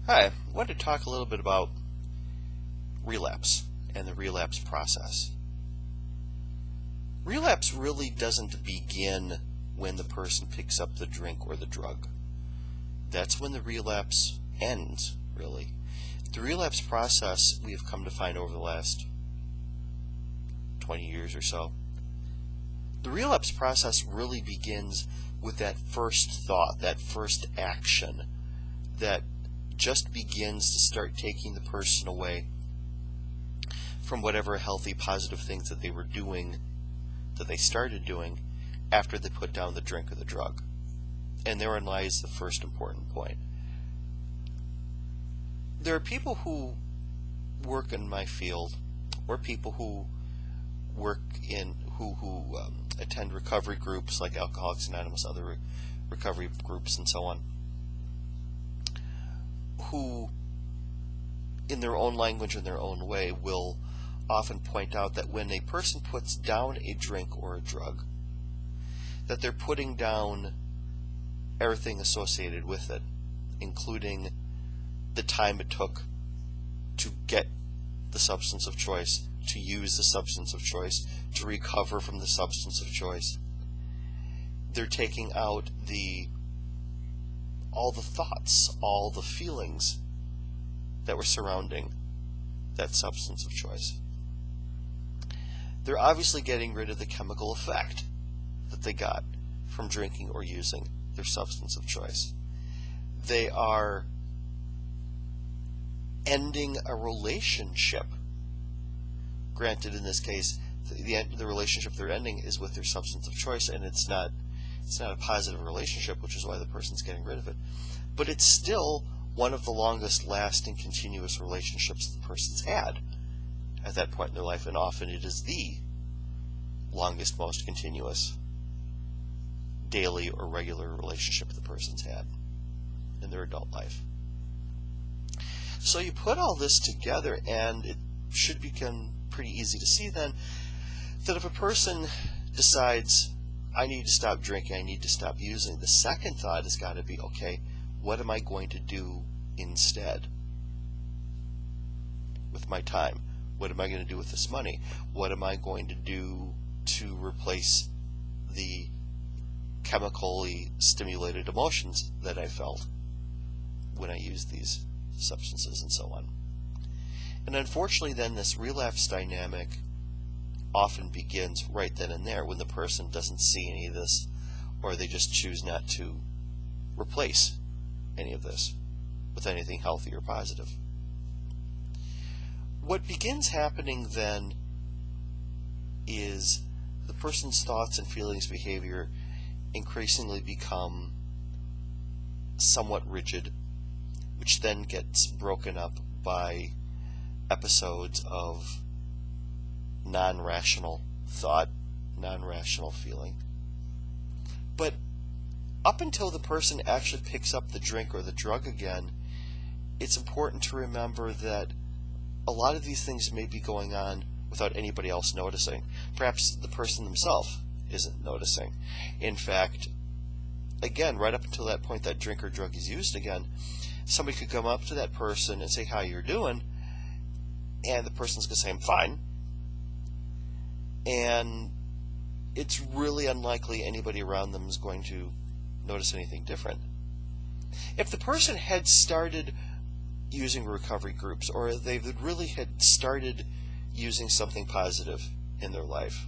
Hi, I wanted to talk a little bit about relapse and the relapse process. Relapse really doesn't begin when the person picks up the drink or the drug. That's when the relapse ends, really. The relapse process, we have come to find over the last 20 years or so, the relapse process really begins with that first thought, that first action that just begins to start taking the person away from whatever healthy, positive things that they were doing, that they started doing after they put down the drink or the drug. And therein lies the first important point. There are people who work in my field, or people who work in who attend recovery groups like Alcoholics Anonymous, other recovery groups, and so on, who, in their own language and their own way, will often point out that when a person puts down a drink or a drug, that they're putting down everything associated with it, including the time it took to get the substance of choice, to use the substance of choice, to recover from the substance of choice. They're taking out all the thoughts, all the feelings that were surrounding that substance of choice. They're obviously getting rid of the chemical effect that they got from drinking or using their substance of choice. They are ending a relationship. Granted, in this case, the relationship they're ending is with their substance of choice, and it's not a positive relationship, which is why the person's getting rid of it. But it's still one of the longest lasting continuous relationships the person's had at that point in their life, and often it is the longest, most continuous daily or regular relationship the person's had in their adult life. So you put all this together, and it should become pretty easy to see then that if a person decides, I need to stop drinking, I need to stop using, the second thought has got to be, okay, what am I going to do instead with my time? What am I going to do with this money? What am I going to do to replace the chemically stimulated emotions that I felt when I used these substances and so on? And unfortunately then this relapse dynamic often begins right then and there when the person doesn't see any of this, or they just choose not to replace any of this with anything healthy or positive. What begins happening then is the person's thoughts and feelings, behavior increasingly become somewhat rigid, which then gets broken up by episodes of non-rational thought, non-rational feeling. But up until the person actually picks up the drink or the drug again, it's important to remember that a lot of these things may be going on without anybody else noticing. Perhaps the person themselves isn't noticing. In fact, again, right up until that point that drink or drug is used again, somebody could come up to that person and say, how you're doing? And the person's going to say, I'm fine. And it's really unlikely anybody around them is going to notice anything different. If the person had started using recovery groups, or they really had started using something positive in their life,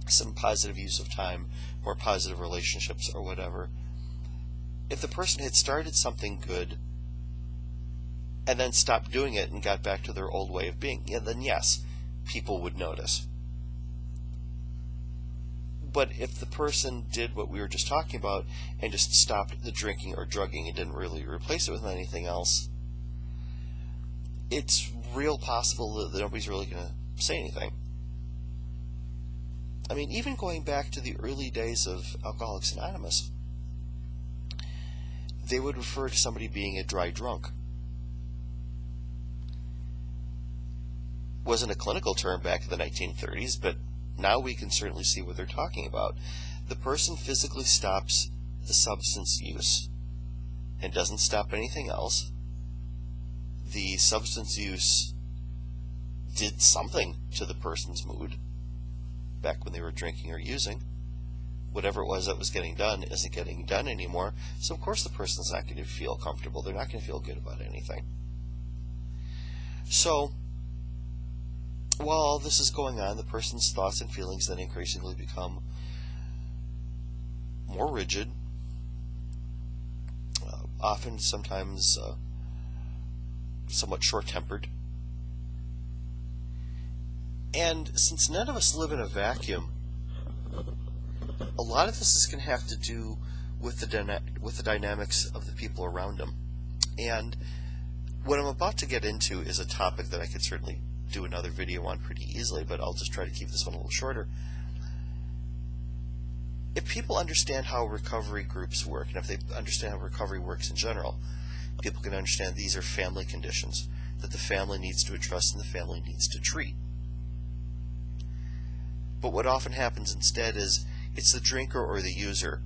some positive use of time, more positive relationships or whatever, if the person had started something good and then stopped doing it and got back to their old way of being, then yes, people would notice. But if the person did what we were just talking about and just stopped the drinking or drugging and didn't really replace it with anything else, it's real possible that nobody's really going to say anything. I mean, even going back to the early days of Alcoholics Anonymous, they would refer to somebody being a dry drunk. Wasn't a clinical term back in the 1930s, but now we can certainly see what they're talking about. The person physically stops the substance use and doesn't stop anything else, the substance use did something to the person's mood back when they were drinking or using. Whatever it was that was getting done isn't getting done anymore, so of course the person's not going to feel comfortable. They're not going to feel good about anything. So, while all this is going on, the person's thoughts and feelings then increasingly become more rigid, often sometimes somewhat short-tempered. And since none of us live in a vacuum, a lot of this is going to have to do with the dynamics of the people around them. And what I'm about to get into is a topic that I could certainly do another video on pretty easily, but I'll just try to keep this one a little shorter. If people understand how recovery groups work, and if they understand how recovery works in general, people can understand these are family conditions that the family needs to address and the family needs to treat. But what often happens instead is it's the drinker or the user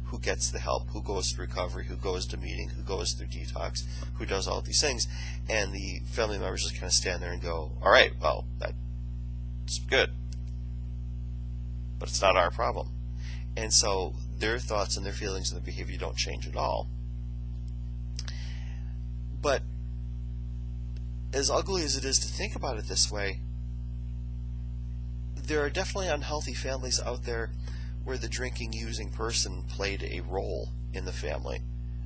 who gets the help, who goes through recovery, who goes to meeting, who goes through detox, who does all these things, and the family members just kind of stand there and go, all right, well, that's good, but it's not our problem. And so their thoughts and their feelings and their behavior don't change at all. But as ugly as it is to think about it this way, there are definitely unhealthy families out there where the drinking, using person played a role in the family.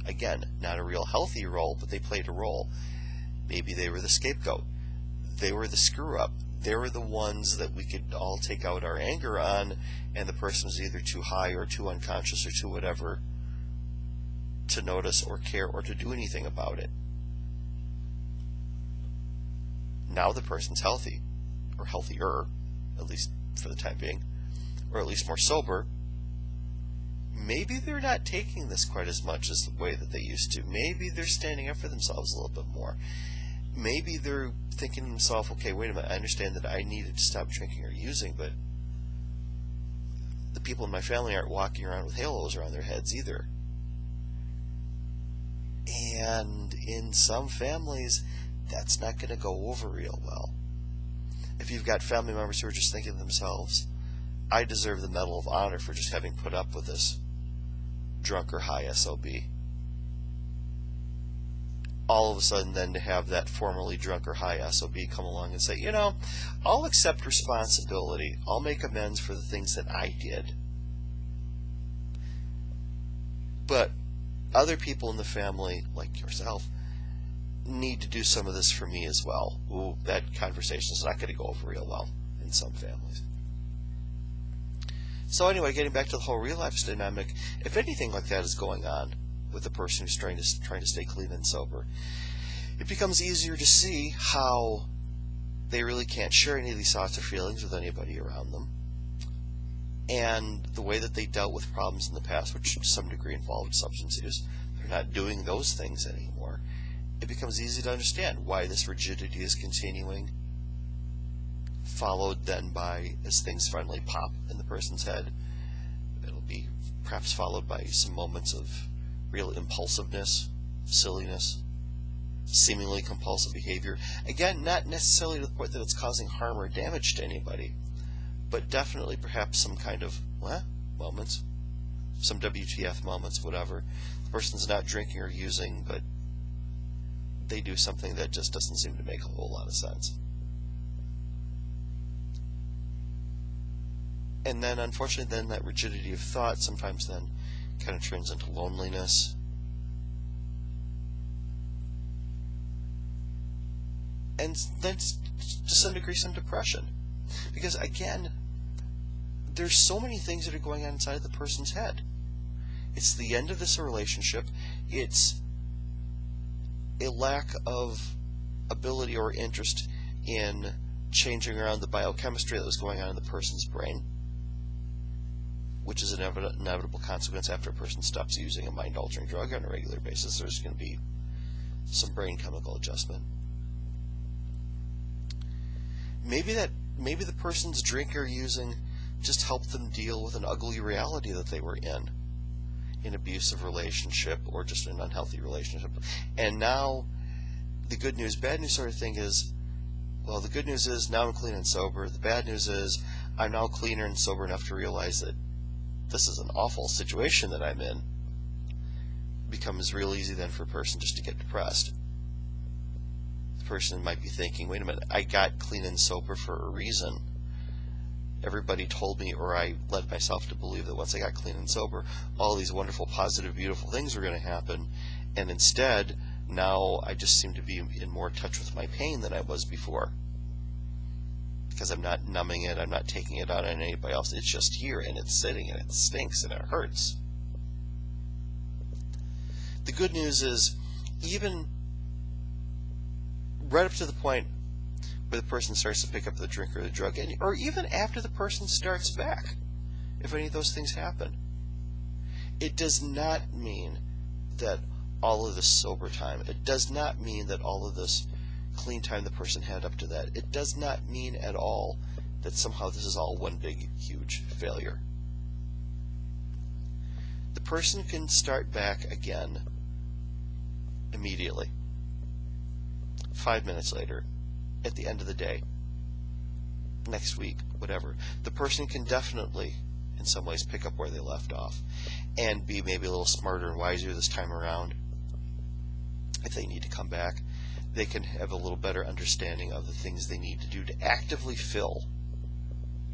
Again, not a real healthy role, but they played a role. Maybe they were the scapegoat. They were the screw-up. They were the ones that we could all take out our anger on, and the person was either too high or too unconscious or too whatever to notice or care or to do anything about it. Now the person's healthy, or healthier, at least for the time being, or at least more sober. Maybe they're not taking this quite as much as the way that they used to. Maybe they're standing up for themselves a little bit more. Maybe they're thinking to themselves, okay, wait a minute, I understand that I needed to stop drinking or using, but the people in my family aren't walking around with halos around their heads either. And in some families, that's not going to go over real well. If you've got family members who are just thinking to themselves, I deserve the Medal of Honor for just having put up with this drunk or high SOB. All of a sudden then to have that formerly drunk or high SOB come along and say, you know, I'll accept responsibility. I'll make amends for the things that I did. But other people in the family, like yourself, need to do some of this for me as well. Ooh, that conversation is not going to go over real well in some families. So anyway, getting back to the whole relapse dynamic, if anything like that is going on with the person who's trying to stay clean and sober, it becomes easier to see how they really can't share any of these thoughts or feelings with anybody around them. And the way that they dealt with problems in the past, which to some degree involved substance use, they're not doing those things anymore. It becomes easy to understand why this rigidity is continuing, followed then by, as things finally pop in the person's head, it'll be perhaps followed by some moments of real impulsiveness, silliness, seemingly compulsive behavior. Again, not necessarily to the point that it's causing harm or damage to anybody, but definitely perhaps some kind of moments, some WTF moments, whatever. The person's not drinking or using, but they do something that just doesn't seem to make a whole lot of sense. And then, unfortunately, then that rigidity of thought sometimes then kind of turns into loneliness. And then, to some degree, some depression. Because, again, there's so many things that are going on inside the person's head. It's the end of this relationship. It's a lack of ability or interest in changing around the biochemistry that was going on in the person's brain, which is an inevitable consequence after a person stops using a mind-altering drug on a regular basis. There's going to be some brain chemical adjustment. Maybe the person's drinking or using just helped them deal with an ugly reality that they were in. an abusive relationship or just an unhealthy relationship. And now the good news, bad news sort of thing is, well, the good news is now I'm clean and sober. The bad news is I'm now cleaner and sober enough to realize that this is an awful situation that I'm in. It becomes real easy then for a person just to get depressed. The person might be thinking, wait a minute, I got clean and sober for a reason. Everybody told me, or I led myself to believe, that once I got clean and sober, all these wonderful, positive, beautiful things were going to happen. And instead, now I just seem to be in more touch with my pain than I was before. Because I'm not numbing it, I'm not taking it out on anybody else. It's just here, and it's sitting, and it stinks, and it hurts. The good news is, even right up to the point where the person starts to pick up the drink or the drug, or even after the person starts back, if any of those things happen, it does not mean that all of this sober time, it does not mean that all of this clean time the person had up to that, it does not mean at all that somehow this is all one big, huge failure. The person can start back again immediately. 5 minutes later, at the end of the day, next week, whatever. The person can definitely, in some ways, pick up where they left off and be maybe a little smarter and wiser this time around. If they need to come back, they can have a little better understanding of the things they need to do to actively fill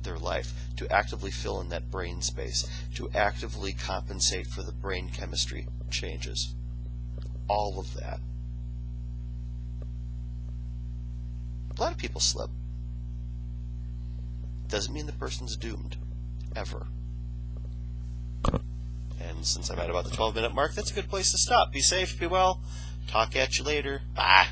their life, to actively fill in that brain space, to actively compensate for the brain chemistry changes. All of that. A lot of people slip. Doesn't mean the person's doomed, ever. And since I'm at about the 12-minute mark, that's a good place to stop. Be safe, be well. Talk at you later. Bye.